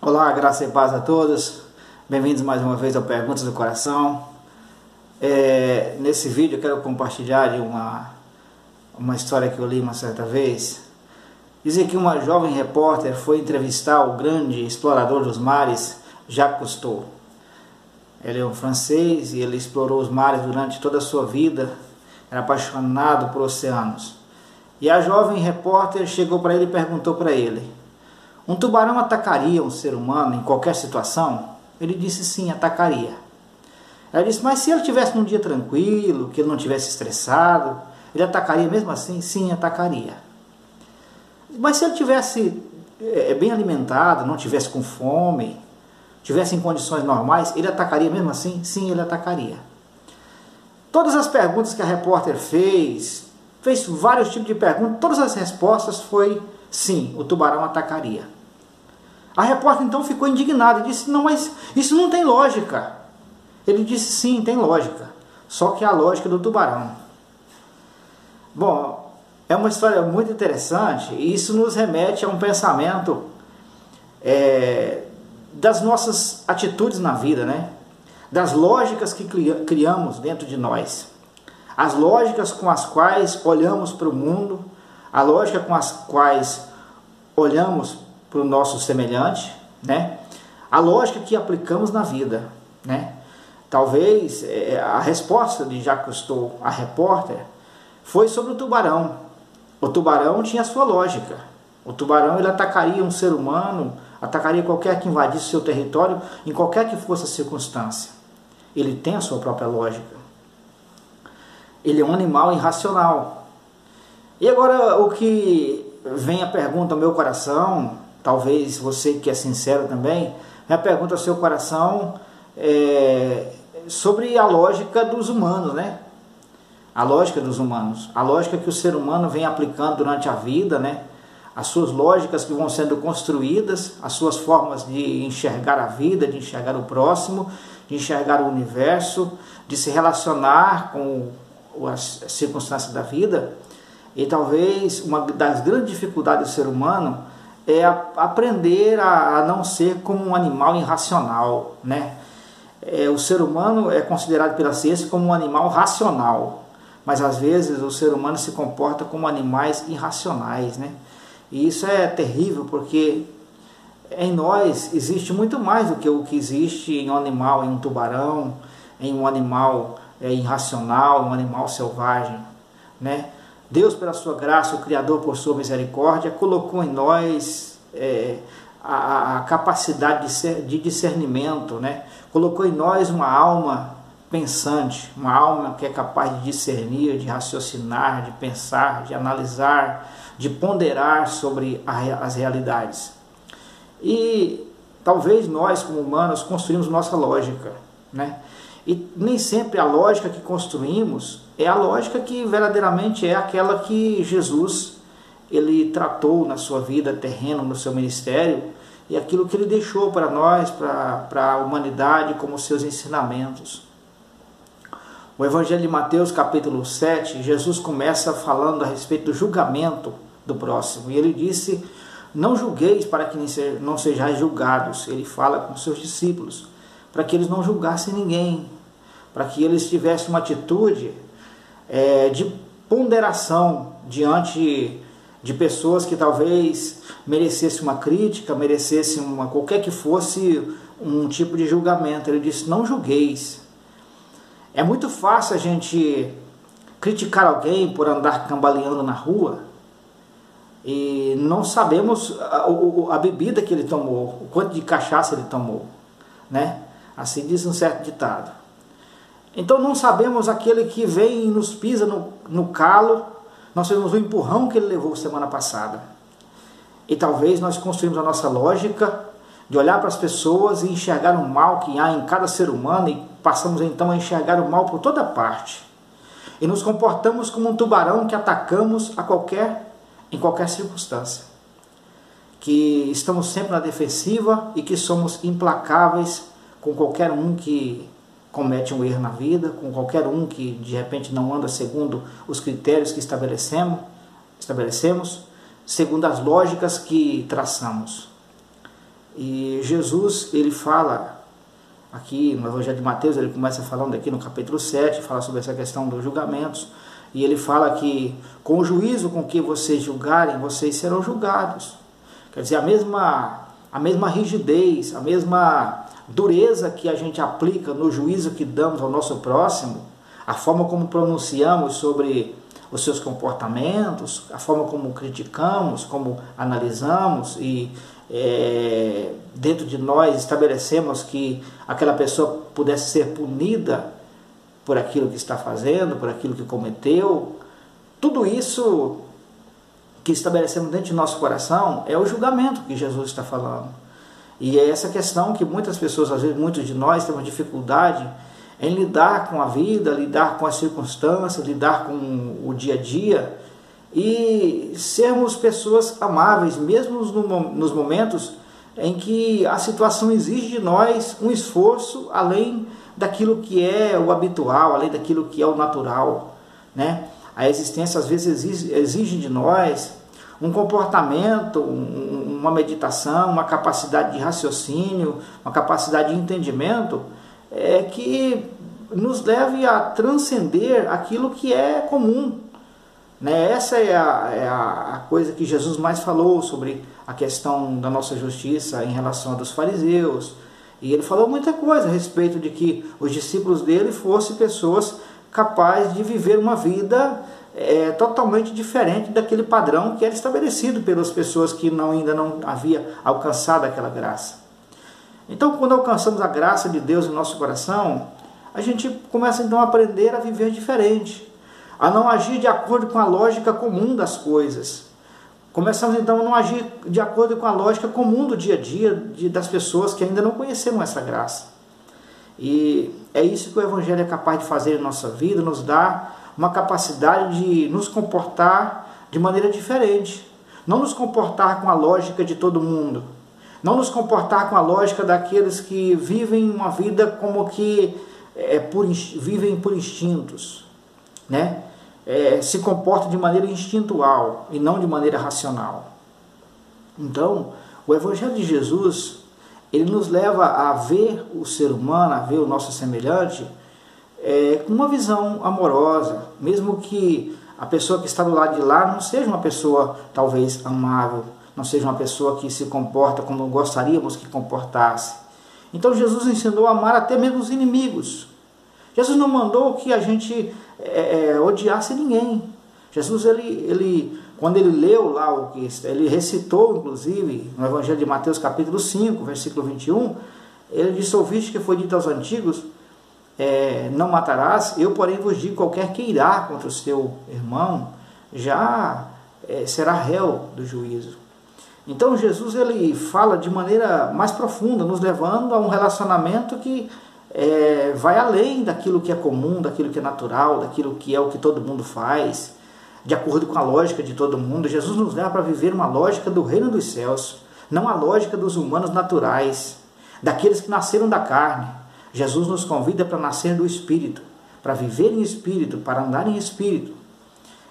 Olá, graça e paz a todos. Bem-vindos mais uma vez ao Perguntas do Coração. Nesse vídeo eu quero compartilhar de uma história que eu li uma certa vez. Dizem que uma jovem repórter foi entrevistar o grande explorador dos mares, Jacques Cousteau. Ele é um francês e ele explorou os mares durante toda a sua vida, era apaixonado por oceanos. E a jovem repórter chegou para ele e perguntou para ele: um tubarão atacaria um ser humano em qualquer situação? Ele disse sim, atacaria. Ela disse, mas se ele estivesse num dia tranquilo, que ele não estivesse estressado, ele atacaria mesmo assim? Sim, atacaria. Mas se ele estivesse bem alimentado, não estivesse com fome, estivesse em condições normais, ele atacaria mesmo assim? Sim, ele atacaria. Todas as perguntas que a repórter fez vários tipos de perguntas, todas as respostas foi sim, o tubarão atacaria. A repórter então ficou indignada e disse, não, mas isso não tem lógica. Ele disse, sim, tem lógica, só que é a lógica do tubarão. Bom, é uma história muito interessante e isso nos remete a um pensamento das nossas atitudes na vida, né? Das lógicas que criamos dentro de nós. As lógicas com as quais olhamos para o mundo, a lógica com as quais olhamos para o nosso semelhante, né? A lógica que aplicamos na vida, né? Talvez a resposta de Jacques Cousteau, a repórter, foi sobre o tubarão. O tubarão tinha a sua lógica. O tubarão ele atacaria um ser humano, atacaria qualquer que invadisse seu território, em qualquer que fosse a circunstância. Ele tem a sua própria lógica. Ele é um animal irracional. E agora o que vem a pergunta ao meu coração, talvez você que é sincero também, a pergunta ao seu coração sobre a lógica dos humanos, né? A lógica dos humanos, a lógica que o ser humano vem aplicando durante a vida, né? As suas lógicas que vão sendo construídas, as suas formas de enxergar a vida, de enxergar o próximo, de enxergar o universo, de se relacionar com as circunstâncias da vida. E talvez uma das grandes dificuldades do ser humano é aprender a não ser como um animal irracional, né? O ser humano é considerado pela ciência como um animal racional, mas às vezes o ser humano se comporta como animais irracionais, né? E isso é terrível porque em nós existe muito mais do que o que existe em um animal, em um tubarão, em um animal irracional, um animal selvagem, né? Deus, pela sua graça, o Criador, por sua misericórdia, colocou em nós a capacidade de discernimento, né? Colocou em nós uma alma pensante, uma alma que é capaz de discernir, de raciocinar, de pensar, de analisar, de ponderar sobre as realidades. E talvez nós, como humanos, construímos nossa lógica, né? E nem sempre a lógica que construímos é a lógica que verdadeiramente é aquela que Jesus ele tratou na sua vida terrena, no seu ministério, e aquilo que ele deixou para nós, para a humanidade, como seus ensinamentos. O Evangelho de Mateus, capítulo 7, Jesus começa falando a respeito do julgamento do próximo, e ele disse, não julgueis para que não sejais julgados. Ele fala com seus discípulos, para que eles não julgassem ninguém, para que eles tivessem uma atitude de ponderação diante de pessoas que talvez merecessem uma crítica, merecessem qualquer que fosse um tipo de julgamento. Ele disse, não julgueis. É muito fácil a gente criticar alguém por andar cambaleando na rua e não sabemos a bebida que ele tomou, o quanto de cachaça ele tomou, né? Assim diz um certo ditado. Então não sabemos aquele que vem e nos pisa no calo, nós sabemos o empurrão que ele levou semana passada. E talvez nós construímos a nossa lógica de olhar para as pessoas e enxergar o mal que há em cada ser humano e passamos então a enxergar o mal por toda parte. E nos comportamos como um tubarão que atacamos em qualquer circunstância. Que estamos sempre na defensiva e que somos implacáveis com qualquer um que comete um erro na vida, com qualquer um que de repente não anda segundo os critérios que estabelecemos, segundo as lógicas que traçamos. E Jesus, ele fala aqui no Evangelho de Mateus, ele começa falando aqui no capítulo 7, fala sobre essa questão dos julgamentos, e ele fala que com o juízo com que vocês julgarem, vocês serão julgados. Quer dizer, a mesma rigidez, a mesma dureza que a gente aplica no juízo que damos ao nosso próximo, a forma como pronunciamos sobre os seus comportamentos, a forma como criticamos, como analisamos e dentro de nós estabelecemos que aquela pessoa pudesse ser punida por aquilo que está fazendo, por aquilo que cometeu. Tudo isso que estabelecemos dentro de nosso coração é o julgamento que Jesus está falando. E é essa questão que muitas pessoas, às vezes muitos de nós, temos dificuldade em lidar com a vida, lidar com as circunstâncias, lidar com o dia a dia e sermos pessoas amáveis, mesmo nos momentos em que a situação exige de nós um esforço além daquilo que é o habitual, além daquilo que é o natural, né? A existência às vezes exige de nós um comportamento, uma meditação, uma capacidade de raciocínio, uma capacidade de entendimento que nos leve a transcender aquilo que é comum, né? Essa é a coisa que Jesus mais falou sobre a questão da nossa justiça em relação a dos fariseus. E ele falou muita coisa a respeito de que os discípulos dele fossem pessoas capazes de viver uma vida totalmente diferente daquele padrão que era estabelecido pelas pessoas que ainda não havia alcançado aquela graça. Então, quando alcançamos a graça de Deus em nosso coração, a gente começa então a aprender a viver diferente, a não agir de acordo com a lógica comum das coisas. Começamos então a não agir de acordo com a lógica comum do dia a dia das pessoas que ainda não conheceram essa graça. E é isso que o Evangelho é capaz de fazer em nossa vida, nos dá uma capacidade de nos comportar de maneira diferente. Não nos comportar com a lógica de todo mundo. Não nos comportar com a lógica daqueles que vivem uma vida como que vivem por instintos, né? Se comportam de maneira instintual e não de maneira racional. Então, o Evangelho de Jesus, ele nos leva a ver o ser humano, a ver o nosso semelhante, com uma visão amorosa, mesmo que a pessoa que está do lado de lá não seja uma pessoa talvez amável, não seja uma pessoa que se comporta como gostaríamos que comportasse. Então Jesus ensinou a amar até mesmo os inimigos. Jesus não mandou que a gente odiasse ninguém. Jesus, quando ele leu lá o que ele recitou, inclusive, no Evangelho de Mateus capítulo 5, versículo 21, ele disse: ouviste que foi dito aos antigos, não matarás, eu porém vos digo, qualquer que irá contra o seu irmão, já será réu do juízo. Então Jesus, ele fala de maneira mais profunda, nos levando a um relacionamento que vai além daquilo que é comum, daquilo que é natural, daquilo que é o que todo mundo faz, de acordo com a lógica de todo mundo. Jesus nos leva para viver uma lógica do reino dos céus, não a lógica dos humanos naturais, daqueles que nasceram da carne. Jesus nos convida para nascer do Espírito, para viver em Espírito, para andar em Espírito.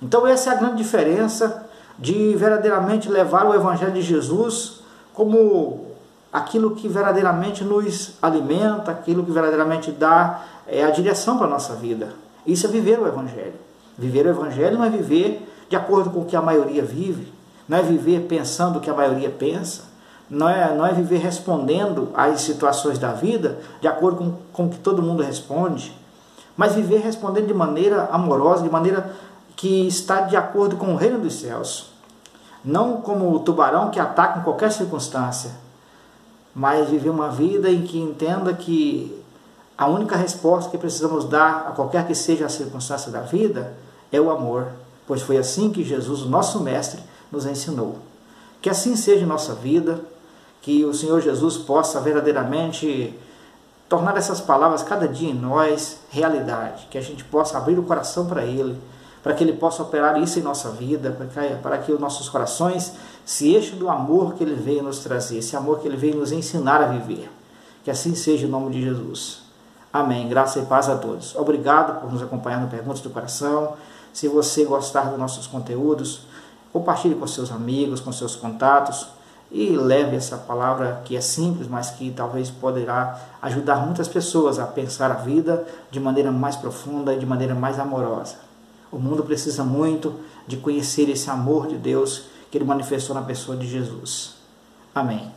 Então essa é a grande diferença de verdadeiramente levar o Evangelho de Jesus como aquilo que verdadeiramente nos alimenta, aquilo que verdadeiramente dá a direção para a nossa vida. Isso é viver o Evangelho. Viver o Evangelho não é viver de acordo com o que a maioria vive, não é viver pensando o que a maioria pensa, não é viver respondendo às situações da vida de acordo com o que todo mundo responde, mas viver respondendo de maneira amorosa, de maneira que está de acordo com o reino dos céus. Não como o tubarão que ataca em qualquer circunstância, mas viver uma vida em que entenda que a única resposta que precisamos dar a qualquer que seja a circunstância da vida é o amor, pois foi assim que Jesus, o nosso Mestre, nos ensinou. Que assim seja em nossa vida, que o Senhor Jesus possa verdadeiramente tornar essas palavras cada dia em nós realidade, que a gente possa abrir o coração para Ele, para que Ele possa operar isso em nossa vida, para que os nossos corações se enchem do amor que Ele veio nos trazer, esse amor que Ele veio nos ensinar a viver. Que assim seja em nome de Jesus. Amém. Graça e paz a todos. Obrigado por nos acompanhar no Perguntas do Coração. Se você gostar dos nossos conteúdos, compartilhe com seus amigos, com seus contatos. e leve essa palavra que é simples, mas que talvez poderá ajudar muitas pessoas a pensar a vida de maneira mais profunda e de maneira mais amorosa. O mundo precisa muito de conhecer esse amor de Deus que Ele manifestou na pessoa de Jesus. Amém.